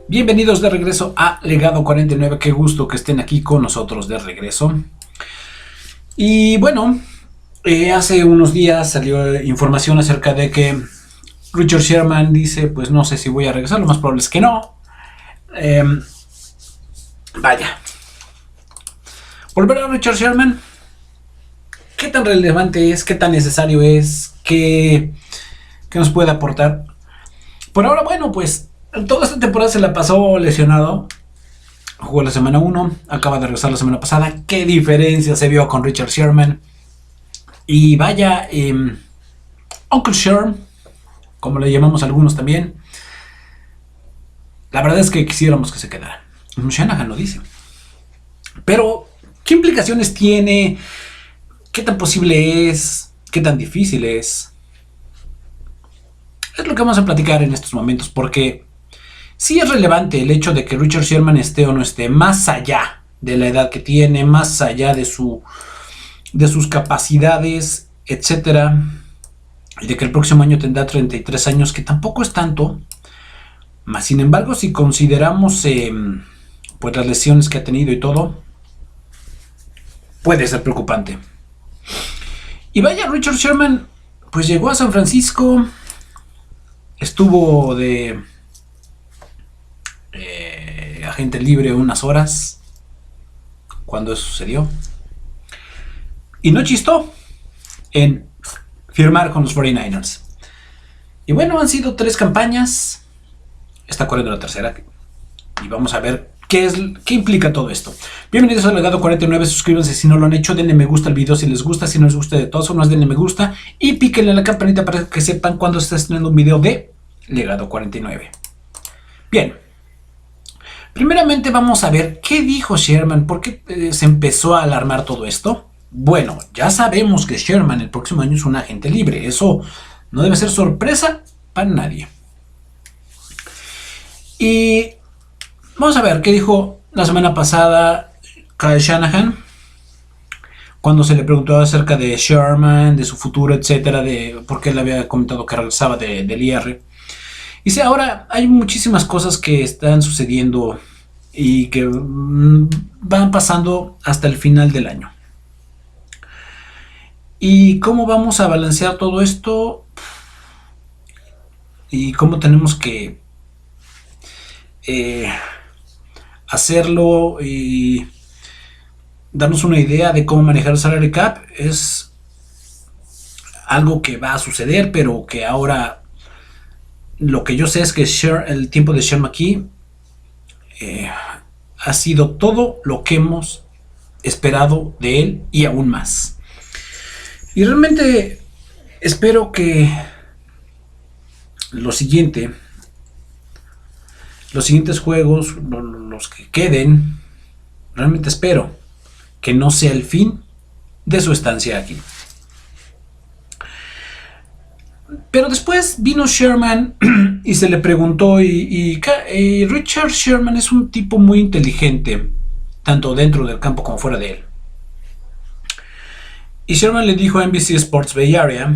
Bienvenidos de regreso a Legado 49. Qué gusto que estén aquí con nosotros de regreso. Y bueno, hace unos días salió información acerca de que Richard Sherman dice, pues no sé si voy a regresar, lo más probable es que no. Eh, Vaya, volver a Richard Sherman, ¿qué tan relevante es? ¿Qué tan necesario es? ¿Qué nos puede aportar? Por ahora, bueno, pues toda esta temporada se la pasó lesionado. Jugó la semana 1, acaba de regresar la semana pasada. ¿Qué diferencia se vio con Richard Sherman? Y vaya, Uncle Sherm, como le llamamos algunos también, la verdad es que quisiéramos que se quedara. Shanahan lo dice. Pero, ¿qué implicaciones tiene? ¿Qué tan posible es? ¿Qué tan difícil es? Es lo que vamos a platicar en estos momentos, porque sí es relevante el hecho de que Richard Sherman esté o no esté, más allá de la edad que tiene, más allá de sus capacidades, etcétera, y de que el próximo año tendrá 33 años, que tampoco es tanto. Más sin embargo, si consideramos pues las lesiones que ha tenido y todo, puede ser preocupante. Y vaya, Richard Sherman pues llegó a San Francisco, estuvo de agente libre unas horas cuando eso sucedió, y no chistó en firmar con los 49ers. Y bueno, han sido 3 campañas, está corriendo la tercera, y vamos a ver qué implica todo esto. Bienvenidos al Legado 49, suscríbanse si no lo han hecho, denle me gusta al video si les gusta, si no les gusta de todas formas denle me gusta, y píquenle a la campanita para que sepan cuando se está estrenando un video de Legado 49. Bien, primeramente vamos a ver qué dijo Sherman, por qué se empezó a alarmar todo esto. Bueno, ya sabemos que Sherman el próximo año es un agente libre, eso no debe ser sorpresa para nadie. Y vamos a ver qué dijo la semana pasada Kyle Shanahan cuando se le preguntó acerca de Sherman, de su futuro, etcétera, de por qué él había comentado que regresaba del IR. Y sí, ahora hay muchísimas cosas que están sucediendo y que van pasando hasta el final del año. ¿Y cómo vamos a balancear todo esto? ¿Y cómo tenemos que hacerlo y darnos una idea de cómo manejar el salary cap? Es algo que va a suceder, pero que ahora lo que yo sé es que el tiempo de Sherman aquí ha sido todo lo que hemos esperado de él y aún más. Y realmente espero que los siguientes juegos, los que queden, realmente espero que no sea el fin de su estancia aquí. Pero después vino Sherman y se le preguntó, y Richard Sherman es un tipo muy inteligente, tanto dentro del campo como fuera de él. Y Sherman le dijo a NBC Sports Bay Area,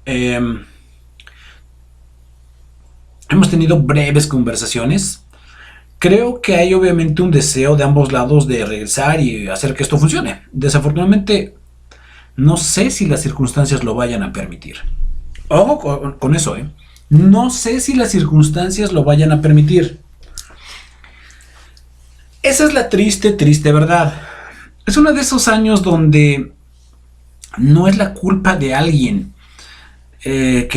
hemos tenido breves conversaciones. Creo que hay obviamente un deseo de ambos lados de regresar y hacer que esto funcione. Desafortunadamente, no sé si las circunstancias lo vayan a permitir. Ojo con eso, no sé si las circunstancias lo vayan a permitir. Esa es la triste verdad. Es uno de esos años donde no es la culpa de alguien que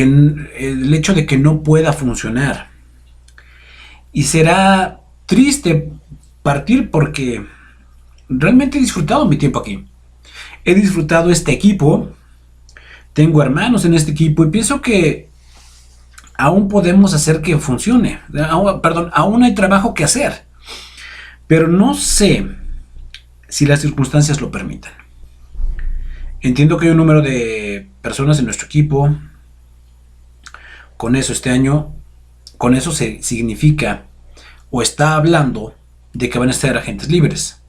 el hecho de que no pueda funcionar. Y será triste partir porque realmente he disfrutado mi tiempo aquí. He disfrutado este equipo. Tengo hermanos en este equipo y pienso que aún podemos hacer que funcione. Aún hay trabajo que hacer. Pero no sé si las circunstancias lo permitan. Entiendo que hay un número de personas en nuestro equipo. Con eso este año, con eso se significa o está hablando de que van a estar agentes libres.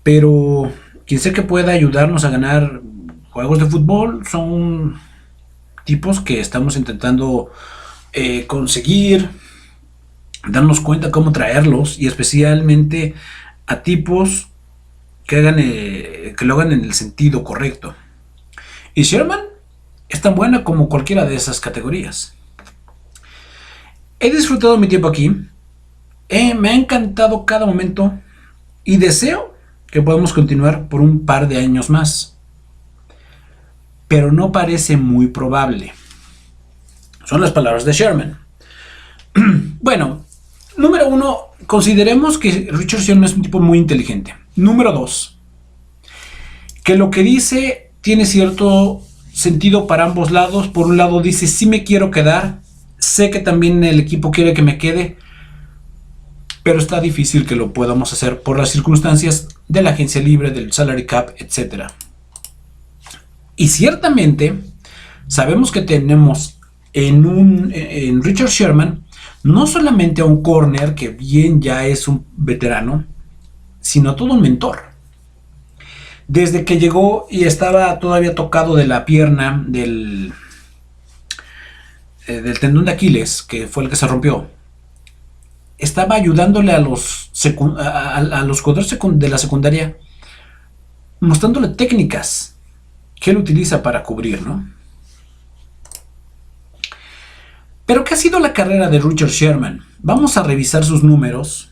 Pero quien sea que pueda ayudarnos a ganar juegos de fútbol son tipos que estamos intentando conseguir darnos cuenta cómo traerlos, y especialmente a tipos que lo hagan en el sentido correcto. Y Sherman es tan buena como cualquiera de esas categorías. He disfrutado mi tiempo aquí, me ha encantado cada momento y deseo que podamos continuar por un par de años más. Pero no parece muy probable. Son las palabras de Sherman. Bueno, número 1, consideremos que Richard Sherman es un tipo muy inteligente. Número 2, que lo que dice tiene cierto sentido para ambos lados. Por un lado dice, sí me quiero quedar, sé que también el equipo quiere que me quede, pero está difícil que lo podamos hacer por las circunstancias de la agencia libre, del salary cap, etc. Y ciertamente sabemos que tenemos en Richard Sherman no solamente a un corner que bien ya es un veterano, sino todo un mentor. Desde que llegó y estaba todavía tocado de la pierna del tendón de Aquiles, que fue el que se rompió, estaba ayudándole a los jugadores de la secundaria, mostrándole técnicas que él utiliza para cubrir, ¿no? Pero ¿qué ha sido la carrera de Richard Sherman? Vamos a revisar sus números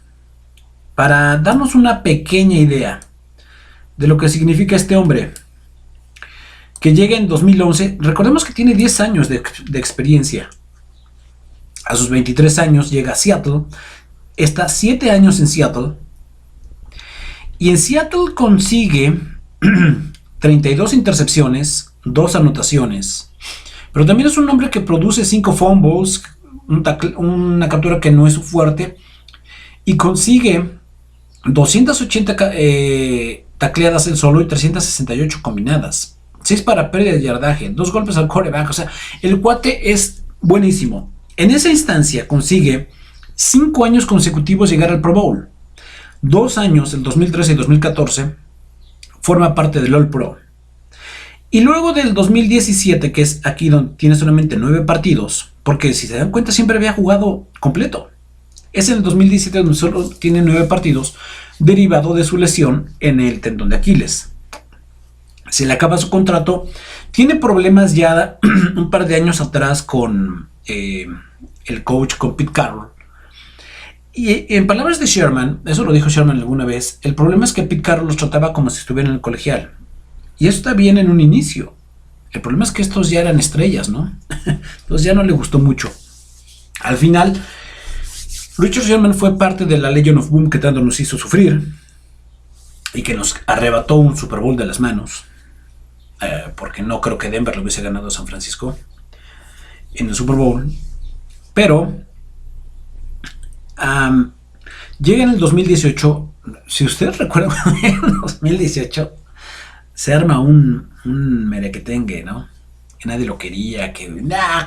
para darnos una pequeña idea de lo que significa este hombre, que llega en 2011. Recordemos que tiene 10 años de experiencia. A sus 23 años llega a Seattle, está 7 años en Seattle, y en Seattle consigue 32 intercepciones, 2 anotaciones, pero también es un hombre que produce 5 fumbles, una captura que no es su fuerte, y consigue 280 tacleadas él solo y 368 combinadas, 6 para pérdida de yardaje, 2 golpes al quarterback. O sea, el cuate es buenísimo. En esa instancia consigue 5 años consecutivos llegar al Pro Bowl. 2 años, el 2013 y 2014, forma parte del All Pro. Y luego del 2017, que es aquí donde tiene solamente 9 partidos, porque si se dan cuenta siempre había jugado completo. Es en el 2017 donde solo tiene 9 partidos, derivado de su lesión en el tendón de Aquiles. Se le acaba su contrato, tiene problemas ya un par de años atrás con el coach, con Pete Carroll. Y en palabras de Sherman, eso lo dijo Sherman alguna vez, el problema es que Pete Carroll los trataba como si estuvieran en el colegial. Y eso está bien en un inicio. El problema es que estos ya eran estrellas, ¿no? Entonces ya no le gustó mucho. Al final, Richard Sherman fue parte de la Legion of Boom que tanto nos hizo sufrir y que nos arrebató un Super Bowl de las manos, porque no creo que Denver lo hubiese ganado a San Francisco en el Super Bowl. Pero llega en el 2018. Si ustedes recuerdan, en el 2018 se arma un merequetengue, ¿no? Que nadie lo quería, que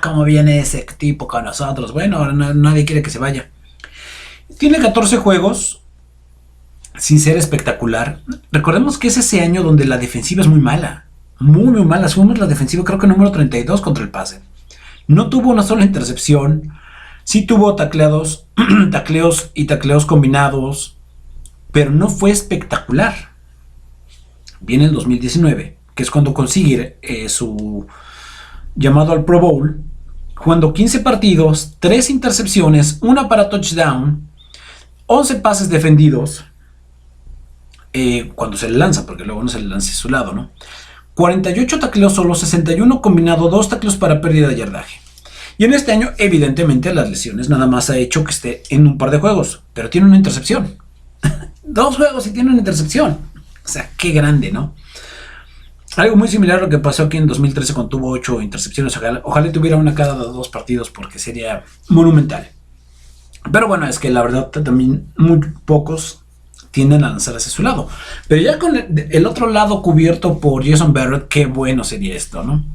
¿cómo viene ese tipo con nosotros? Bueno, nadie quiere que se vaya. Tiene 14 juegos sin ser espectacular. Recordemos que es ese año donde la defensiva es muy mala. Muy, muy mala. Fuimos la defensiva, creo que número 32 contra el pase. No tuvo una sola intercepción. Sí tuvo tacleos y tacleos combinados, pero no fue espectacular. Viene el 2019, que es cuando consigue su llamado al Pro Bowl, jugando 15 partidos, 3 intercepciones, 1 para touchdown, 11 pases defendidos, cuando se le lanza, porque luego no se le lanza a su lado, ¿no? 48 tacleos solo, 61 combinado, 2 tacleos para pérdida de yardaje. Y en este año, evidentemente, las lesiones nada más ha hecho que esté en un par de juegos, pero tiene una intercepción. 2 juegos y tiene una intercepción. O sea, qué grande, ¿no? Algo muy similar a lo que pasó aquí en 2013 cuando tuvo 8 intercepciones. Ojalá tuviera una cada 2 partidos porque sería monumental. Pero bueno, es que la verdad también muy pocos tienden a lanzar hacia su lado. Pero ya con el otro lado cubierto por Jason Barrett, qué bueno sería esto, ¿no?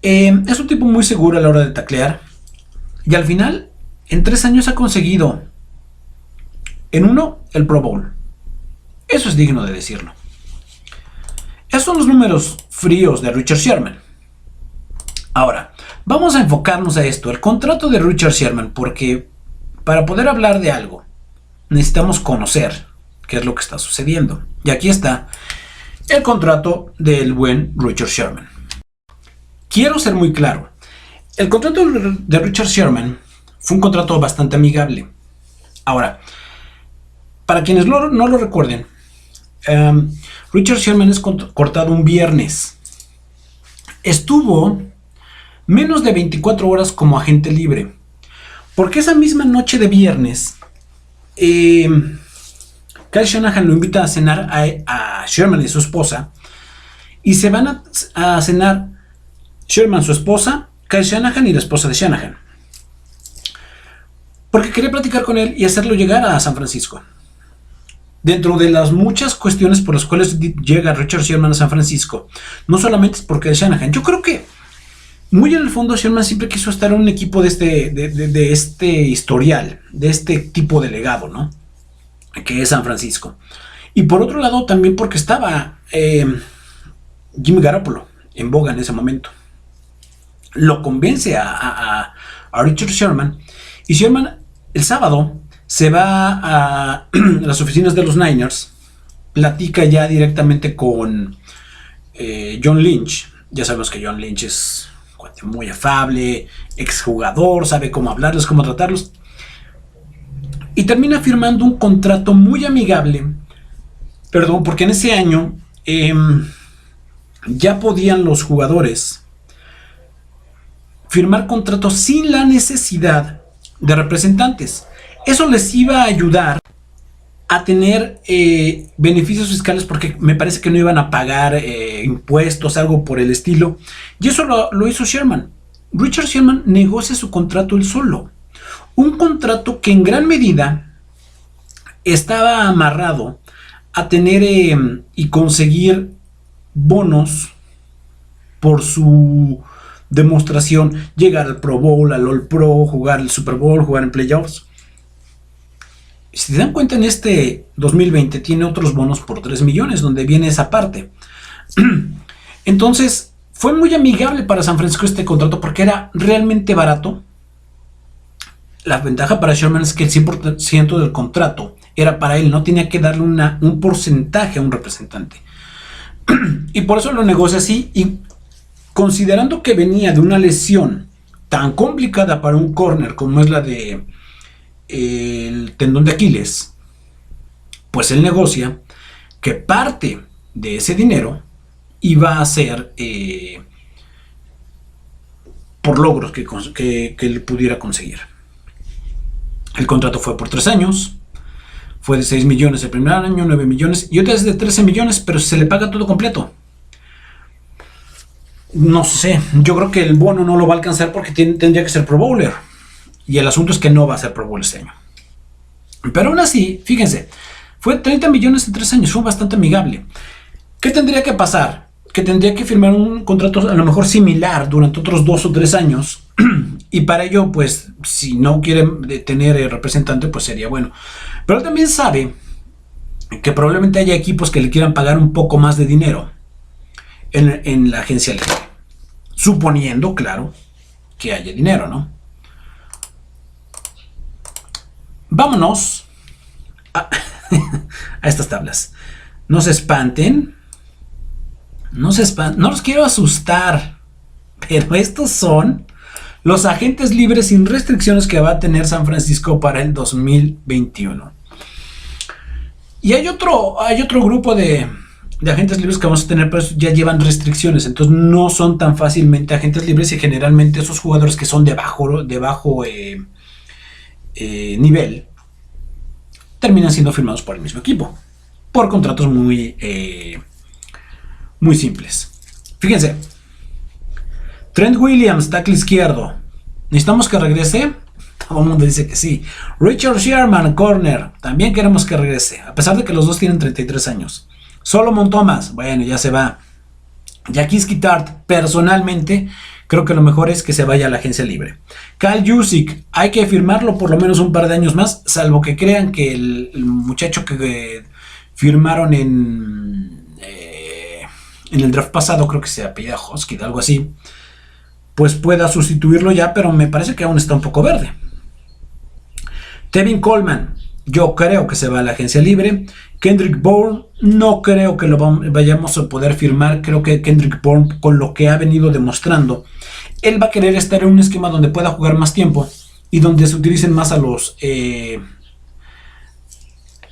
Es un tipo muy seguro a la hora de taclear. Y al final, en 3 años ha conseguido, en uno, el Pro Bowl. Eso es digno de decirlo. Esos son los números fríos de Richard Sherman. Ahora, Vamos a enfocarnos a esto, el contrato de Richard Sherman, porque para poder hablar de algo necesitamos conocer qué es lo que está sucediendo. Y aquí está el contrato del buen Richard Sherman. Quiero ser muy claro, el contrato de Richard Sherman fue un contrato bastante amigable. Ahora, para quienes no lo recuerden, Richard Sherman es cortado un viernes. Estuvo menos de 24 horas como agente libre, porque esa misma noche de viernes, Kyle Shanahan lo invita a cenar a Sherman y su esposa, y se van a cenar Sherman, su esposa, Kyle Shanahan y la esposa de Shanahan, porque quería platicar con él y hacerlo llegar a San Francisco. Dentro de las muchas cuestiones por las cuales llega Richard Sherman a San Francisco, no solamente es porque es Shanahan. Yo creo que muy en el fondo Sherman siempre quiso estar en un equipo de este historial, de este tipo de legado, ¿no? Que es San Francisco. Y por otro lado también porque estaba Jimmy Garoppolo en boga en ese momento. Lo convence a Richard Sherman, y Sherman el sábado se va a las oficinas de los Niners, platica ya directamente con John Lynch. Ya sabemos que John Lynch es muy afable, exjugador, sabe cómo hablarles, cómo tratarlos, y termina firmando un contrato muy amigable. Perdón, porque en ese año ya podían los jugadores firmar contratos sin la necesidad de representantes. Eso les iba a ayudar a tener beneficios fiscales, porque me parece que no iban a pagar impuestos, algo por el estilo. Y eso lo hizo Sherman. Richard Sherman negocia su contrato él solo. Un contrato que en gran medida estaba amarrado a tener y conseguir bonos por su demostración, llegar al Pro Bowl, al All Pro, jugar el Super Bowl, jugar en playoffs. Si se dan cuenta, en este 2020 tiene otros bonos por 3 millones, donde viene esa parte. Entonces, fue muy amigable para San Francisco este contrato porque era realmente barato. La ventaja para Sherman es que el 100% del contrato era para él, no tenía que darle un porcentaje a un representante. Y por eso lo negocia así, y considerando que venía de una lesión tan complicada para un corner como es la de el tendón de Aquiles, pues él negocia que parte de ese dinero iba a ser por logros que él pudiera conseguir. El contrato fue por 3 años, fue de 6 millones el primer año, 9 millones, y otra es de 13 millones, pero se le paga todo completo. No sé, yo creo que el bono no lo va a alcanzar porque tendría que ser Pro Bowler. Y el asunto es que no va a ser Pro Bowl este año. Pero aún así, fíjense, fue 30 millones en 3 años, fue bastante amigable. ¿Qué tendría que pasar? Que tendría que firmar un contrato a lo mejor similar durante otros 2 o 3 años. Y para ello, pues, si no quiere tener representante, pues sería bueno. Pero él también sabe que probablemente haya equipos que le quieran pagar un poco más de dinero en la agencia libre. Suponiendo, claro, que haya dinero, ¿no? Vámonos a estas tablas. No se espanten. No los quiero asustar. Pero estos son los agentes libres sin restricciones que va a tener San Francisco para el 2021. Y hay otro grupo de agentes libres que vamos a tener, pero ya llevan restricciones. Entonces no son tan fácilmente agentes libres, y generalmente esos jugadores que son de bajo nivel terminan siendo firmados por el mismo equipo por contratos muy simples. Fíjense, Trent Williams, tackle izquierdo, necesitamos que regrese. Todo el mundo dice que sí. Richard Sherman, corner, también queremos que regrese, a pesar de que los dos tienen 33 años. Solomon Thomas, bueno, ya se va. Jaquiski Tartt, personalmente creo que lo mejor es que se vaya a la agencia libre. Kyle Juszczyk, hay que firmarlo por lo menos un par de años más, salvo que crean que el muchacho que firmaron en el draft pasado, creo que se apellida Hoskins, algo así, pues pueda sustituirlo ya, pero me parece que aún está un poco verde. Tevin Coleman, yo creo que se va a la agencia libre. Kendrick Bourne, no creo que lo vayamos a poder firmar. Creo que Kendrick Bourne, con lo que ha venido demostrando, él va a querer estar en un esquema donde pueda jugar más tiempo y donde se utilicen más a los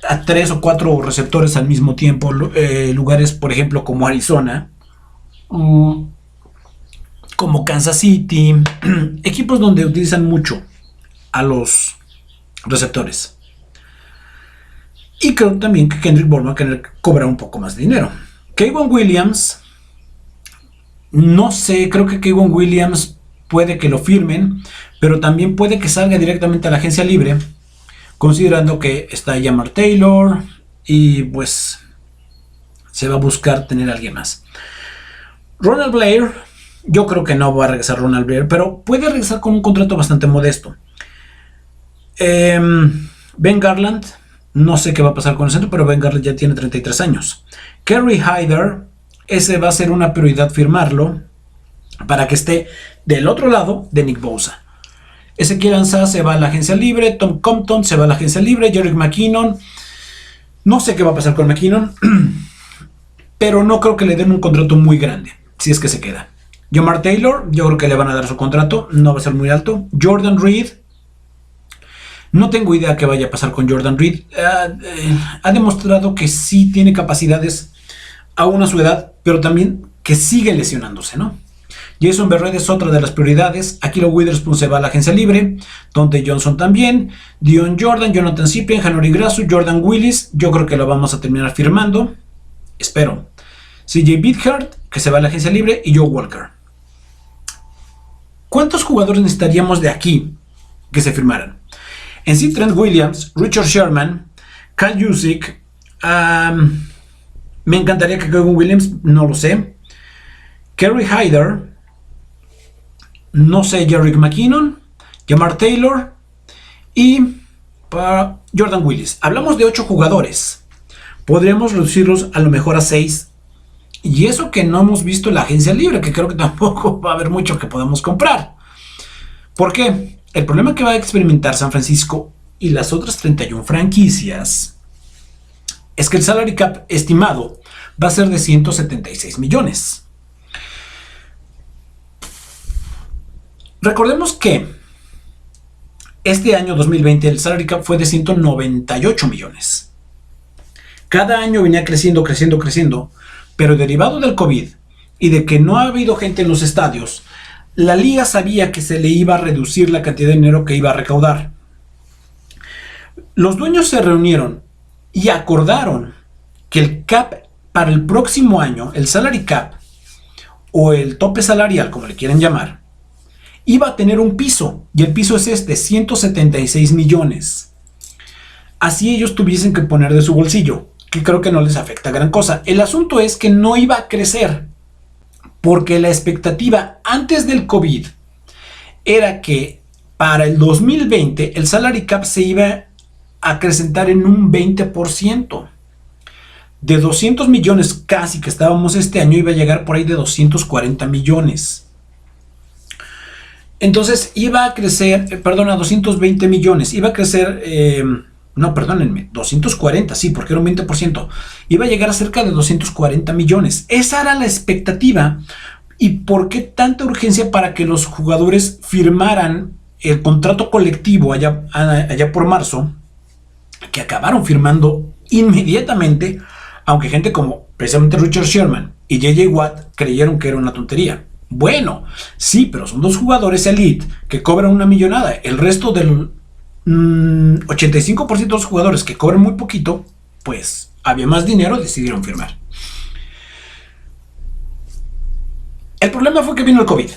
a 3 o 4 receptores al mismo tiempo. Lugares, por ejemplo, como Arizona, como Kansas City, equipos donde utilizan mucho a los receptores. Y creo también que Kendrick Bourne va a querer cobrar un poco más de dinero. K'Waun Williams, no sé, creo que K'Waun Williams puede que lo firmen, pero también puede que salga directamente a la agencia libre, considerando que está Jamar Taylor y pues se va a buscar tener a alguien más. Ronald Blair, yo creo que no va a regresar Ronald Blair, pero puede regresar con un contrato bastante modesto. Ben Garland, no sé qué va a pasar con el centro, pero Ben Garland ya tiene 33 años. Kerry Hyder, ese va a ser una prioridad firmarlo para que esté del otro lado de Nick Bosa. Ezequiel Ansah se va a la agencia libre. Tom Compton se va a la agencia libre. Jerick McKinnon, no sé qué va a pasar con McKinnon, pero no creo que le den un contrato muy grande, si es que se queda. Jamar Taylor, yo creo que le van a dar su contrato, no va a ser muy alto. Jordan Reed, no tengo idea qué vaya a pasar con Jordan Reed. Ha demostrado que sí tiene capacidades aún a su edad, pero también que sigue lesionándose, ¿no? Jason Verrett es otra de las prioridades. Akilo Witherspoon se va a la agencia libre. Dante Johnson también. Dion Jordan, Jonathan Cyprien, Hanori Grasu, Jordan Willis. Yo creo que lo vamos a terminar firmando. Espero. CJ Beathard, que se va a la agencia libre. Y Joe Walker. ¿Cuántos jugadores necesitaríamos de aquí que se firmaran? En sí, Trent Williams, Richard Sherman, Kyle Juszczyk. Me encantaría que K'Waun Williams, no lo sé. Kerry Hyder. No sé, Jerick McKinnon, Jamar Taylor y para Jordan Willis. Hablamos de 8 jugadores. Podríamos reducirlos a lo mejor a 6. Y eso que no hemos visto la agencia libre, que creo que tampoco va a haber mucho que podamos comprar. ¿Por qué? El problema que va a experimentar San Francisco y las otras 31 franquicias es que el salary cap estimado va a ser de 176 millones. Recordemos que este año 2020 el salary cap fue de 198 millones. Cada año venía creciendo, pero derivado del COVID y de que no ha habido gente en los estadios, la liga sabía que se le iba a reducir la cantidad de dinero que iba a recaudar. Los dueños se reunieron y acordaron que el cap para el próximo año, el salary cap o el tope salarial, como le quieran llamar, iba a tener un piso, y el piso es 176 millones. Así ellos tuviesen que poner de su bolsillo, que creo que no les afecta gran cosa. El asunto es que no iba a crecer, porque la expectativa antes del COVID era que para el 2020 el salary cap se iba a acrecentar en un 20%. De 200 millones casi que estábamos este año, iba a llegar por ahí de 240 millones. Entonces iba a crecer, a 220 millones, iba a crecer, 240, sí, porque era un 20%, iba a llegar a cerca de 240 millones. Esa era la expectativa. ¿Y por qué tanta urgencia para que los jugadores firmaran el contrato colectivo allá por marzo, que acabaron firmando inmediatamente, aunque gente como precisamente Richard Sherman y J.J. Watt creyeron que era una tontería? Bueno, sí, pero son 2 jugadores elite que cobran una millonada. El resto del 85% de los jugadores que cobran muy poquito, pues había más dinero, decidieron firmar. El problema fue que vino el COVID.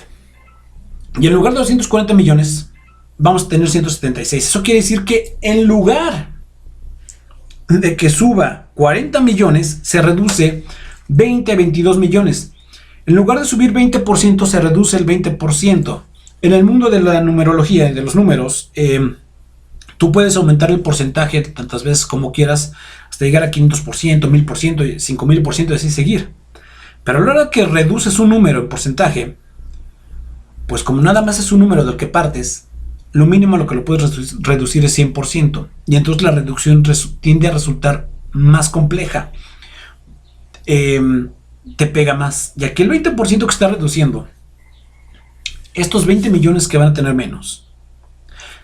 Y en lugar de 240 millones, vamos a tener 176. Eso quiere decir que en lugar de que suba 40 millones, se reduce 20 a 22 millones. En lugar de subir 20%, se reduce el 20%. En el mundo de la numerología y de los números, tú puedes aumentar el porcentaje tantas veces como quieras, hasta llegar a 500%, 1000%, 5000% y así seguir. Pero a la hora que reduces un número en porcentaje, pues como nada más es un número del que partes, lo mínimo a lo que lo puedes reducir es 100%. Y entonces la reducción tiende a resultar más compleja. Te pega más. Y aquí el 20% que está reduciendo, estos 20 millones que van a tener menos,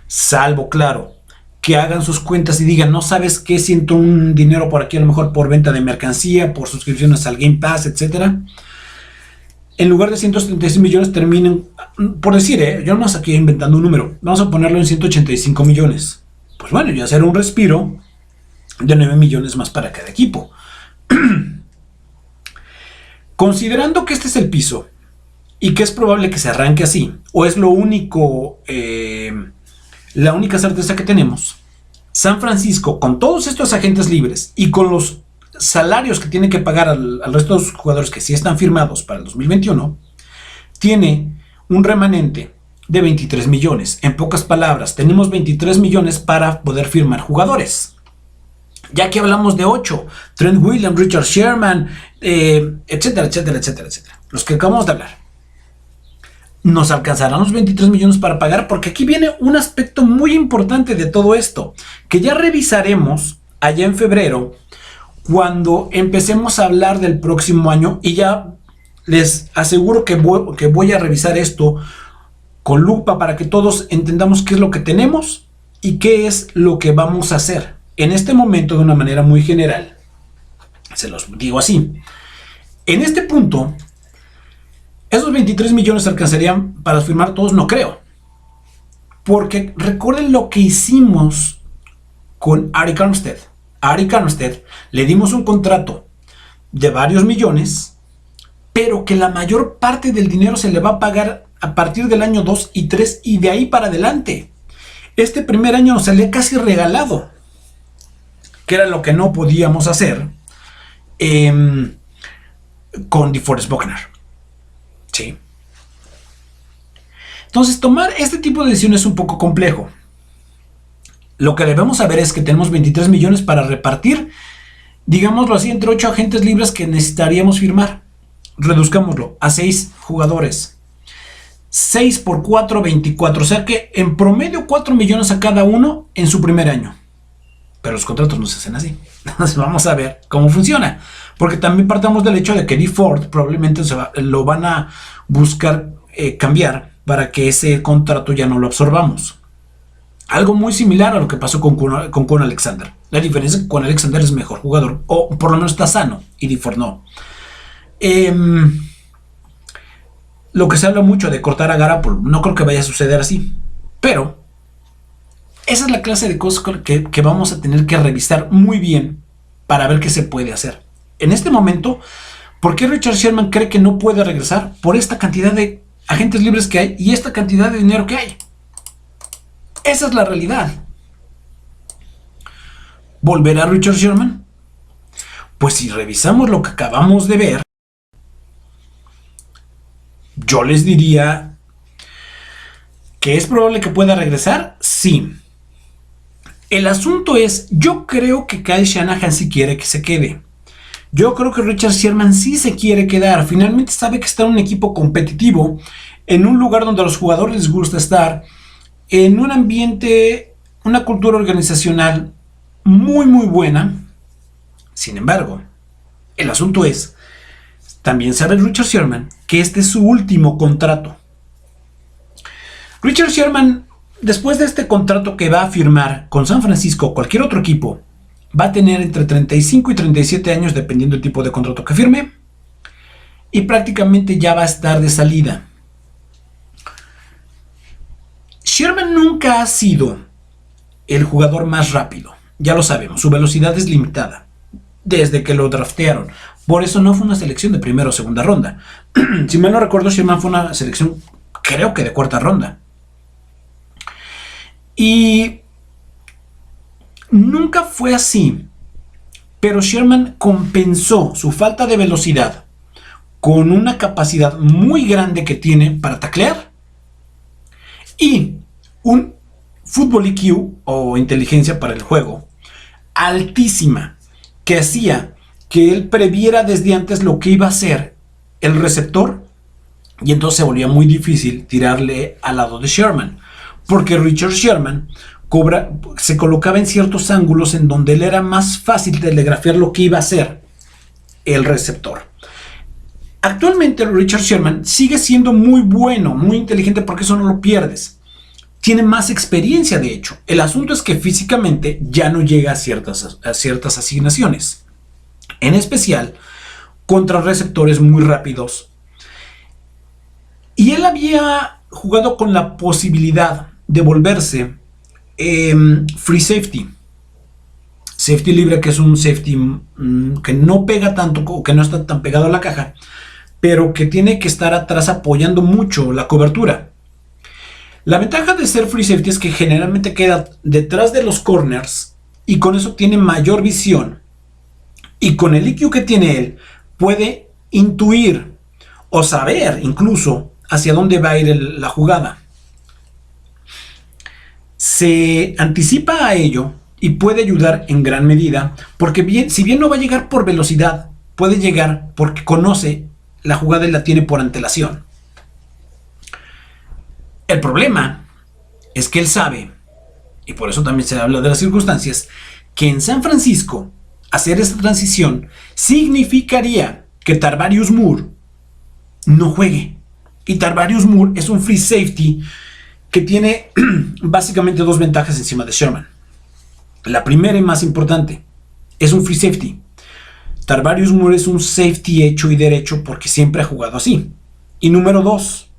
salvo, claro, que hagan sus cuentas y digan, no sabes qué, siento un dinero por aquí, a lo mejor por venta de mercancía, por suscripciones al Game Pass, etcétera. En lugar de 176 millones terminen, por decir, yo no aquí inventando un número, vamos a ponerlo en 185 millones. Pues bueno, ya será un respiro de 9 millones más para cada equipo. Considerando que este es el piso y que es probable que se arranque así, o es lo único, la única certeza que tenemos, San Francisco, con todos estos agentes libres y con los salarios que tiene que pagar al resto de los jugadores que sí están firmados para el 2021, tiene un remanente de 23 millones. En pocas palabras, tenemos 23 millones para poder firmar jugadores. Ya que hablamos de 8, Trent Williams, Richard Sherman, etcétera, etcétera, etcétera, etcétera. Los que acabamos de hablar. ¿Nos alcanzarán los 23 millones para pagar? Porque aquí viene un aspecto muy importante de todo esto, que ya revisaremos allá en febrero, cuando empecemos a hablar del próximo año, y ya les aseguro que voy a revisar esto con lupa para que todos entendamos qué es lo que tenemos y qué es lo que vamos a hacer. En este momento, de una manera muy general, se los digo así. En este punto, ¿esos 23 millones alcanzarían para firmar todos? No creo. Porque recuerden lo que hicimos con Arik Armstead. A Arik Armstead le dimos un contrato de varios millones, pero que la mayor parte del dinero se le va a pagar a partir del año 2 y 3 y de ahí para adelante. Este primer año nos salía casi regalado, que era lo que no podíamos hacer con DeForest Buckner. Sí. Entonces, tomar este tipo de decisiones es un poco complejo. Lo que debemos saber es que tenemos 23 millones para repartir, digámoslo así, entre 8 agentes libres que necesitaríamos firmar. Reduzcámoslo a 6 jugadores. 6 por 4, 24. O sea que en promedio 4 millones a cada uno en su primer año. Pero los contratos no se hacen así. Entonces vamos a ver cómo funciona. Porque también partamos del hecho de que Dee Ford probablemente lo van a buscar cambiar para que ese contrato ya no lo absorbamos. Algo muy similar a lo que pasó con Kwon Alexander. La diferencia es que Kwon Alexander es mejor jugador, o por lo menos está sano, y Dee Ford no. Lo que se habla mucho de cortar a Garoppolo, no creo que vaya a suceder así. Pero esa es la clase de cosas que vamos a tener que revisar muy bien para ver qué se puede hacer. En este momento, ¿por qué Richard Sherman cree que no puede regresar? Por esta cantidad de agentes libres que hay y esta cantidad de dinero que hay. Esa es la realidad. ¿Volverá Richard Sherman? Pues si revisamos lo que acabamos de ver, yo les diría que es probable que pueda regresar, sí. El asunto es, yo creo que Kyle Shanahan sí quiere que se quede. Yo creo que Richard Sherman sí se quiere quedar. Finalmente sabe que está en un equipo competitivo, en un lugar donde a los jugadores les gusta estar, en un ambiente, una cultura organizacional muy muy buena. Sin embargo, el asunto es, también sabe Richard Sherman que este es su último contrato. Richard Sherman, después de este contrato que va a firmar con San Francisco o cualquier otro equipo, va a tener entre 35 y 37 años dependiendo del tipo de contrato que firme, y prácticamente ya va a estar de salida. Sherman nunca ha sido el jugador más rápido, ya lo sabemos, su velocidad es limitada desde que lo draftearon. Por eso no fue una selección de primera o segunda ronda. Si mal no recuerdo, Sherman fue una selección, creo que de cuarta ronda. Y nunca fue así. Pero Sherman compensó su falta de velocidad con una capacidad muy grande que tiene para taclear y un fútbol IQ o inteligencia para el juego altísima, que hacía que él previera desde antes lo que iba a hacer el receptor Y entonces se volvía muy difícil tirarle al lado de Sherman, porque Richard Sherman se colocaba en ciertos ángulos en donde le era más fácil telegrafiar lo que iba a hacer el receptor. Actualmente Richard Sherman sigue siendo muy bueno, muy inteligente, porque eso no lo pierdes. Tiene más experiencia, de hecho. El asunto es que físicamente ya no llega a ciertas asignaciones. En especial contra receptores muy rápidos. Y él había jugado con la posibilidad de volverse free safety. Safety libre, que es un safety que no pega tanto, o que no está tan pegado a la caja, pero que tiene que estar atrás apoyando mucho la cobertura. La ventaja de ser free safety es que generalmente queda detrás de los corners y con eso tiene mayor visión. Y con el IQ que tiene él, puede intuir o saber incluso hacia dónde va a ir la jugada. Se anticipa a ello y puede ayudar en gran medida, porque si bien no va a llegar por velocidad, puede llegar porque conoce la jugada y la tiene por antelación. El problema es que él sabe, y por eso también se habla de las circunstancias, que en San Francisco hacer esta transición significaría que Tarvarius Moore no juegue. Y Tarvarius Moore es un free safety que tiene básicamente dos ventajas encima de Sherman. La primera y más importante, es un free safety. Tarvarius Moore es un safety hecho y derecho porque siempre ha jugado así. Y número dos,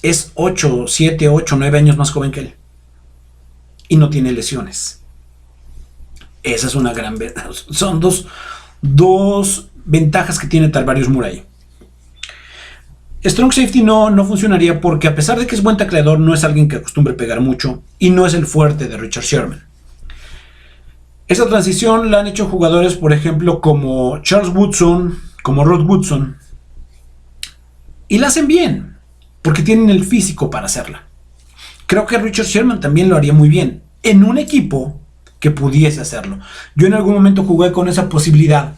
es 7, 8, 9 años más joven que él. Y no tiene lesiones. Esa es una gran ventaja. Son dos ventajas que tiene Tarvarius Moore ahí. Strong safety no funcionaría porque, a pesar de que es buen tacleador, no es alguien que acostumbre pegar mucho y no es el fuerte de Richard Sherman. Esa transición la han hecho jugadores, por ejemplo, como Charles Woodson, como Rod Woodson, y la hacen bien porque tienen el físico para hacerla. Creo que Richard Sherman también lo haría muy bien en un equipo que pudiese hacerlo. Yo en algún momento jugué con esa posibilidad.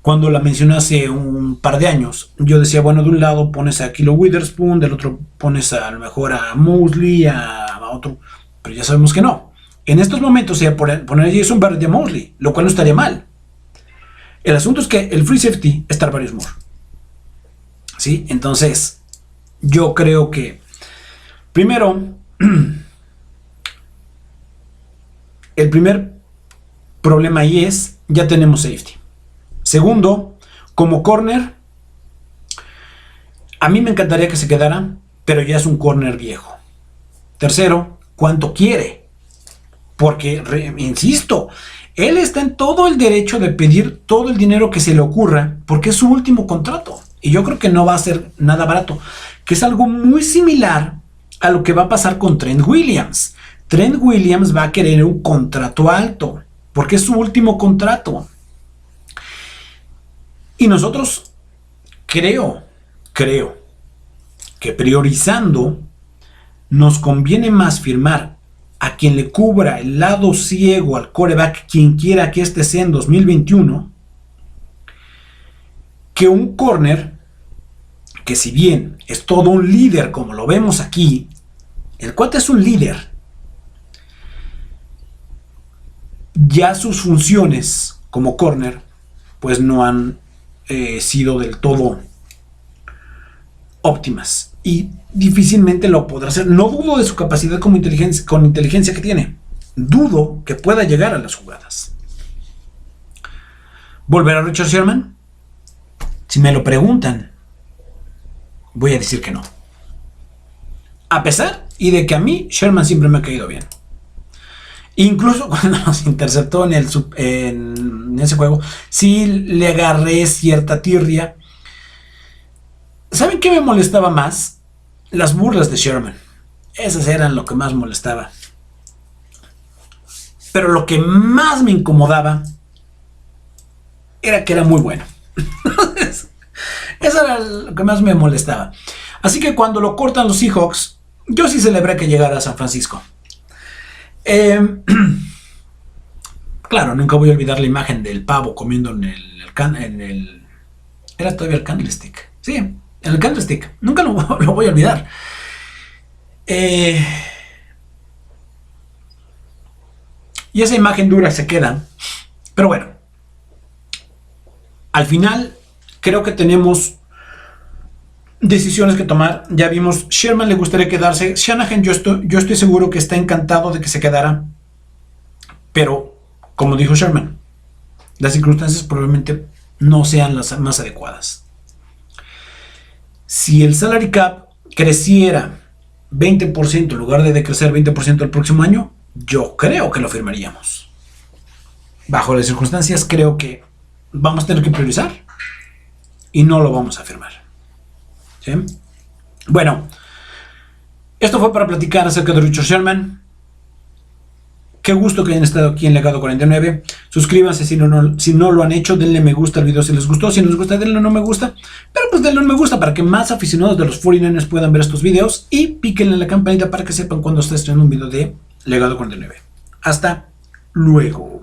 Cuando la mencioné hace un par de años, yo decía, bueno, de un lado pones a Kilo Witherspoon, del otro pones a lo mejor a Mosley, a otro, pero ya sabemos que no. En estos momentos sería poner a Jason Barrett y a Mosley, lo cual no estaría mal. El asunto es que el free safety es Tarvarius Moore. ¿Sí? Entonces, yo creo que, primero, el primer problema ahí es, ya tenemos safety. Segundo, como corner, a mí me encantaría que se quedara, pero ya es un corner viejo. Tercero, ¿cuánto quiere? Porque, insisto, él está en todo el derecho de pedir todo el dinero que se le ocurra, porque es su último contrato. Y yo creo que no va a ser nada barato, que es algo muy similar a lo que va a pasar con Trent Williams. Trent Williams va a querer un contrato alto, porque es su último contrato. Y nosotros creo que priorizando nos conviene más firmar a quien le cubra el lado ciego al quarterback, quien quiera que este sea en 2021, que un corner que, si bien es todo un líder como lo vemos aquí, el cuate es un líder, ya sus funciones como corner pues no han sido del todo óptimas y difícilmente lo podrá hacer. No dudo de su capacidad con inteligencia que tiene. Dudo que pueda llegar a las jugadas. ¿Volverá Richard Sherman? Si me lo preguntan, voy a decir que no. A pesar y de que a mí Sherman siempre me ha caído bien. Incluso cuando nos interceptó en ese juego, sí le agarré cierta tirria. ¿Saben qué me molestaba más? Las burlas de Sherman. Esas eran lo que más molestaba. Pero lo que más me incomodaba era que era muy bueno. Eso era lo que más me molestaba. Así que cuando lo cortan los Seahawks, yo sí celebré que llegara a San Francisco. Claro, nunca voy a olvidar la imagen del pavo comiendo en el Era todavía el Candlestick. Sí, el Candlestick. Nunca lo voy a olvidar. Y esa imagen dura se queda. Pero bueno, al final creo que tenemos decisiones que tomar. Ya vimos, Sherman le gustaría quedarse. Shanahan, yo estoy seguro que está encantado de que se quedara. Pero, como dijo Sherman, las circunstancias probablemente no sean las más adecuadas. Si el salary cap creciera 20% en lugar de decrecer 20% el próximo año, yo creo que lo firmaríamos. Bajo las circunstancias, creo que vamos a tener que priorizar y no lo vamos a firmar. ¿Sí? Bueno, esto fue para platicar acerca de Richard Sherman. Qué gusto que hayan estado aquí en Legado 49. Suscríbanse si no lo han hecho. Denle me gusta al video si les gustó. Si no les gusta, denle no me gusta. Pero pues denle un me gusta para que más aficionados de los 49ers puedan ver estos videos. Y píquenle la campanita para que sepan cuando esté estrenando un video de Legado 49. Hasta luego.